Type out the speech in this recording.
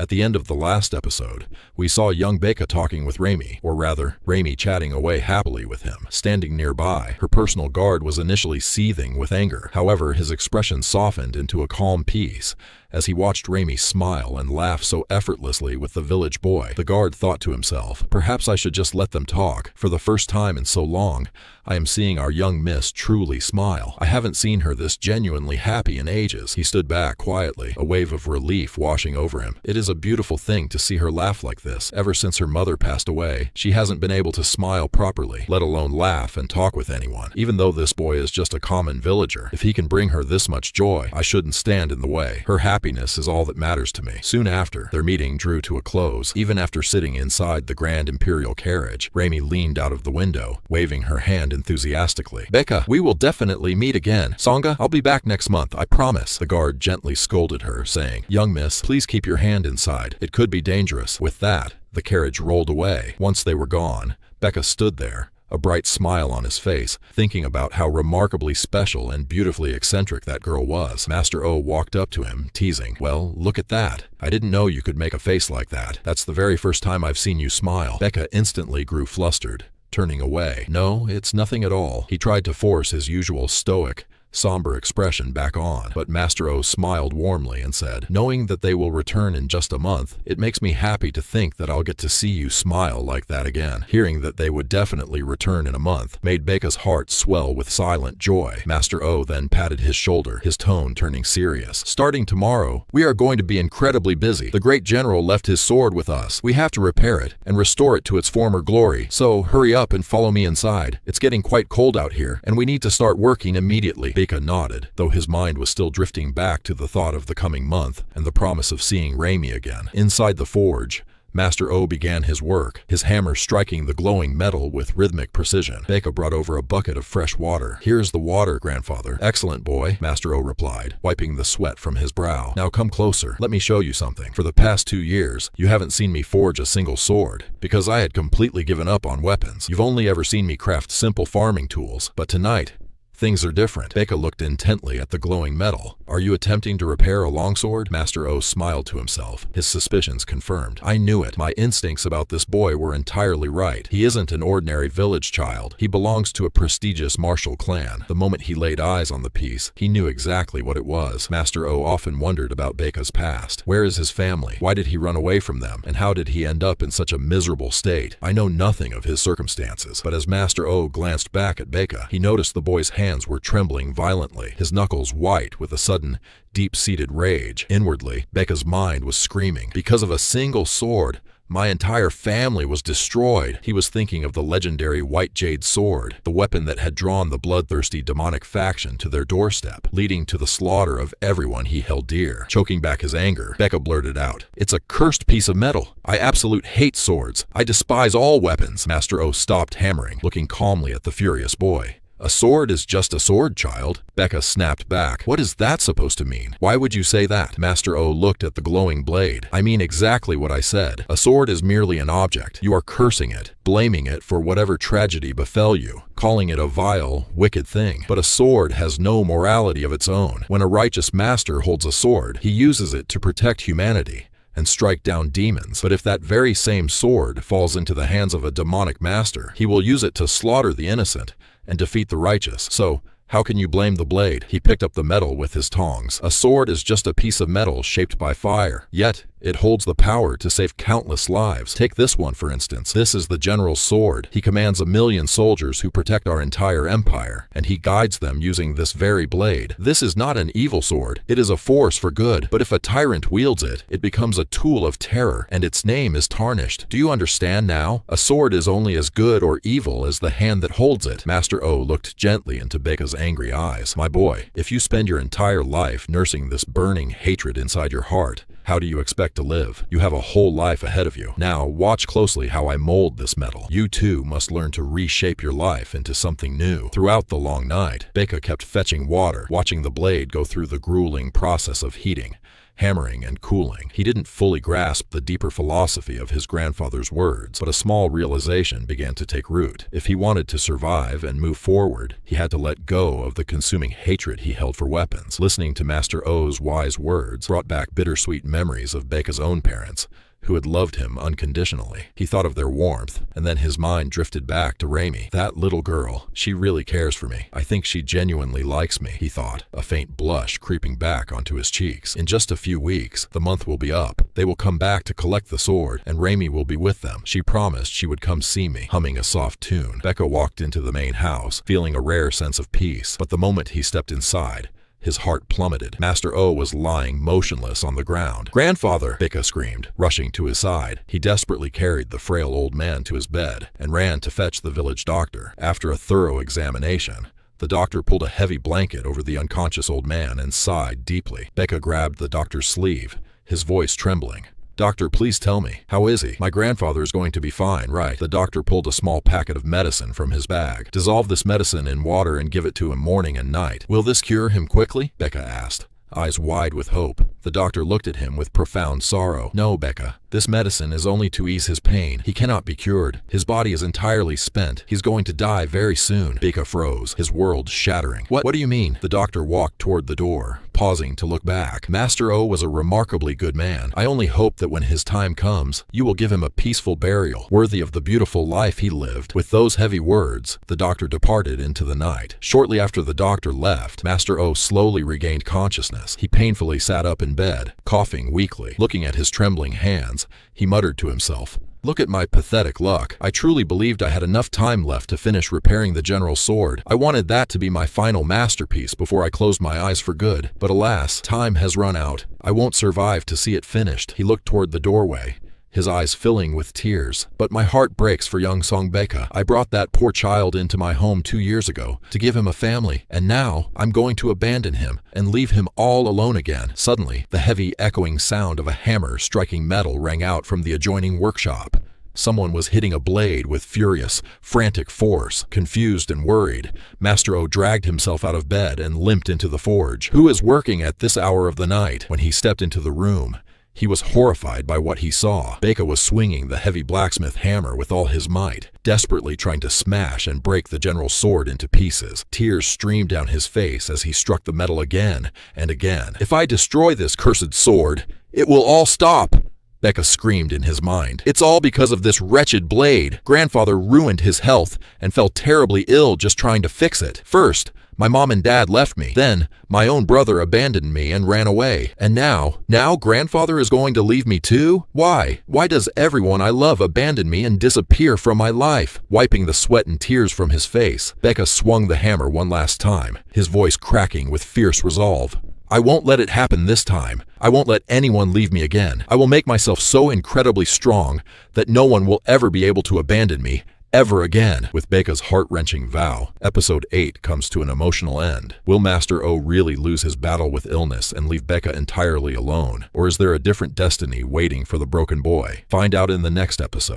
At the end of the last episode, we saw young Becca talking with Raimi, or rather, Raimi chatting away happily with him. Standing nearby, her personal guard was initially seething with anger. However, his expression softened into a calm peace as he watched Raimi smile and laugh so effortlessly with the village boy. The guard thought to himself, perhaps I should just let them talk. For the first time in so long, I am seeing our young miss truly smile. I haven't seen her this genuinely happy in ages. He stood back quietly, a wave of relief washing over him. It is a beautiful thing to see her laugh like this. Ever since her mother passed away, she hasn't been able to smile properly, let alone laugh and talk with anyone. Even though this boy is just a common villager, if he can bring her this much joy, I shouldn't stand in the way. Her happiness is all that matters to me. Soon after, their meeting drew to a close. Even after sitting inside the Grand Imperial carriage, Raimi leaned out of the window, waving her hand enthusiastically. Becca, we will definitely meet again. Sangha, I'll be back next month, I promise. The guard gently scolded her, saying, young miss, please keep your hand inside. It could be dangerous. With that, the carriage rolled away. Once they were gone, Becca stood there, a bright smile on his face, thinking about how remarkably special and beautifully eccentric that girl was. Master O walked up to him, teasing, well, look at that. I didn't know you could make a face like that. That's the very first time I've seen you smile. Becca instantly grew flustered, turning away. No, it's nothing at all. He tried to force his usual stoic, somber expression back on, but Master O smiled warmly and said, knowing that they will return in just a month, it makes me happy to think that I'll get to see you smile like that again. Hearing that they would definitely return in a month made Becca's heart swell with silent joy. Master O then patted his shoulder, his tone turning serious. Starting tomorrow, we are going to be incredibly busy. The great general left his sword with us. We have to repair it and restore it to its former glory. So hurry up and follow me inside. It's getting quite cold out here, and we need to start working immediately. Becca nodded, though his mind was still drifting back to the thought of the coming month and the promise of seeing Raimi again. Inside the forge, Master O began his work, his hammer striking the glowing metal with rhythmic precision. Becca brought over a bucket of fresh water. Here's the water, grandfather. Excellent, boy, Master O replied, wiping the sweat from his brow. Now come closer. Let me show you something. For the past 2 years, you haven't seen me forge a single sword, because I had completely given up on weapons. You've only ever seen me craft simple farming tools, but tonight, things are different. Becca looked intently at the glowing metal. Are you attempting to repair a longsword? Master O smiled to himself, his suspicions confirmed. I knew it. My instincts about this boy were entirely right. He isn't an ordinary village child. He belongs to a prestigious martial clan. The moment he laid eyes on the piece, he knew exactly what it was. Master O often wondered about Becca's past. Where is his family? Why did he run away from them? And how did he end up in such a miserable state? I know nothing of his circumstances, but as Master O glanced back at Becca, he noticed the boy's hands were trembling violently, his knuckles white with a sudden, deep-seated rage. Inwardly, Becca's mind was screaming. Because of a single sword, my entire family was destroyed. He was thinking of the legendary White Jade sword, the weapon that had drawn the bloodthirsty demonic faction to their doorstep, leading to the slaughter of everyone he held dear. Choking back his anger, Becca blurted out, it's a cursed piece of metal. I absolutely hate swords. I despise all weapons. Master O stopped hammering, looking calmly at the furious boy. A sword is just a sword, child. Becca snapped back. What is that supposed to mean? Why would you say that? Master O looked at the glowing blade. I mean exactly what I said. A sword is merely an object. You are cursing it, blaming it for whatever tragedy befell you, calling it a vile, wicked thing. But a sword has no morality of its own. When a righteous master holds a sword, he uses it to protect humanity and strike down demons. But if that very same sword falls into the hands of a demonic master, he will use it to slaughter the innocent and defeat the righteous. So, how can you blame the blade? He picked up the metal with his tongs. A sword is just a piece of metal shaped by fire. Yet, it holds the power to save countless lives. Take this one, for instance. This is the general's sword. He commands 1 million soldiers who protect our entire empire, and he guides them using this very blade. This is not an evil sword. It is a force for good. But if a tyrant wields it, it becomes a tool of terror, and its name is tarnished. Do you understand now? A sword is only as good or evil as the hand that holds it. Master O looked gently into Becca's angry eyes. My boy, if you spend your entire life nursing this burning hatred inside your heart, how do you expect to live? You have a whole life ahead of you. Now, watch closely how I mold this metal. You too must learn to reshape your life into something new. Throughout the long night, Becca kept fetching water, watching the blade go through the grueling process of heating, hammering and cooling. He didn't fully grasp the deeper philosophy of his grandfather's words, but a small realization began to take root. If he wanted to survive and move forward, he had to let go of the consuming hatred he held for weapons. Listening to Master O's wise words brought back bittersweet memories of Baeka's own parents, who had loved him unconditionally. He thought of their warmth, and then his mind drifted back to Raimi. That little girl, she really cares for me. I think she genuinely likes me, he thought, a faint blush creeping back onto his cheeks. In just a few weeks, the month will be up. They will come back to collect the sword, and Raimi will be with them. She promised she would come see me, humming a soft tune. Baeka walked into the main house, feeling a rare sense of peace, but the moment he stepped inside, his heart plummeted. Master O was lying motionless on the ground. "Grandfather!" Baeka screamed, rushing to his side. He desperately carried the frail old man to his bed and ran to fetch the village doctor. After a thorough examination, the doctor pulled a heavy blanket over the unconscious old man and sighed deeply. Baeka grabbed the doctor's sleeve, his voice trembling. "Doctor, please tell me, how is he? My grandfather is going to be fine, right?" The doctor pulled a small packet of medicine from his bag. "Dissolve this medicine in water and give it to him morning and night. Will this cure him quickly?" Baeka asked, eyes wide with hope. The doctor looked at him with profound sorrow. "No, Baeka. This medicine is only to ease his pain. He cannot be cured. His body is entirely spent. He's going to die very soon." Baeka froze, his world shattering. What do you mean?" The doctor walked toward the door, pausing to look back. "Master O was a remarkably good man. I only hope that when his time comes, you will give him a peaceful burial, worthy of the beautiful life he lived." With those heavy words, the doctor departed into the night. Shortly after the doctor left, Master O slowly regained consciousness. He painfully sat up in bed, coughing weakly. Looking at his trembling hands, he muttered to himself, "Look at my pathetic luck. I truly believed I had enough time left to finish repairing the general's sword. I wanted that to be my final masterpiece before I closed my eyes for good. But alas, time has run out. I won't survive to see it finished." He looked toward the doorway, his eyes filling with tears. "But my heart breaks for young Song Baeka. I brought that poor child into my home 2 years ago to give him a family, and now I'm going to abandon him and leave him all alone again." Suddenly, the heavy echoing sound of a hammer striking metal rang out from the adjoining workshop. Someone was hitting a blade with furious, frantic force. Confused and worried, Master O dragged himself out of bed and limped into the forge. "Who is working at this hour of the night?" When he stepped into the room, he was horrified by what he saw. Baeka was swinging the heavy blacksmith hammer with all his might, desperately trying to smash and break the general's sword into pieces. Tears streamed down his face as he struck the metal again and again. "If I destroy this cursed sword, it will all stop!" Baeka screamed in his mind. "It's all because of this wretched blade. Grandfather ruined his health and fell terribly ill just trying to fix it. First, my mom and dad left me. Then, my own brother abandoned me and ran away. And now grandfather is going to leave me too? Why? Why does everyone I love abandon me and disappear from my life?" Wiping the sweat and tears from his face, Baeka swung the hammer one last time, his voice cracking with fierce resolve. "I won't let it happen this time. I won't let anyone leave me again. I will make myself so incredibly strong that no one will ever be able to abandon me, ever again." With Baeka's heart-wrenching vow, Episode 8 comes to an emotional end. Will Master O really lose his battle with illness and leave Baeka entirely alone? Or is there a different destiny waiting for the broken boy? Find out in the next episode.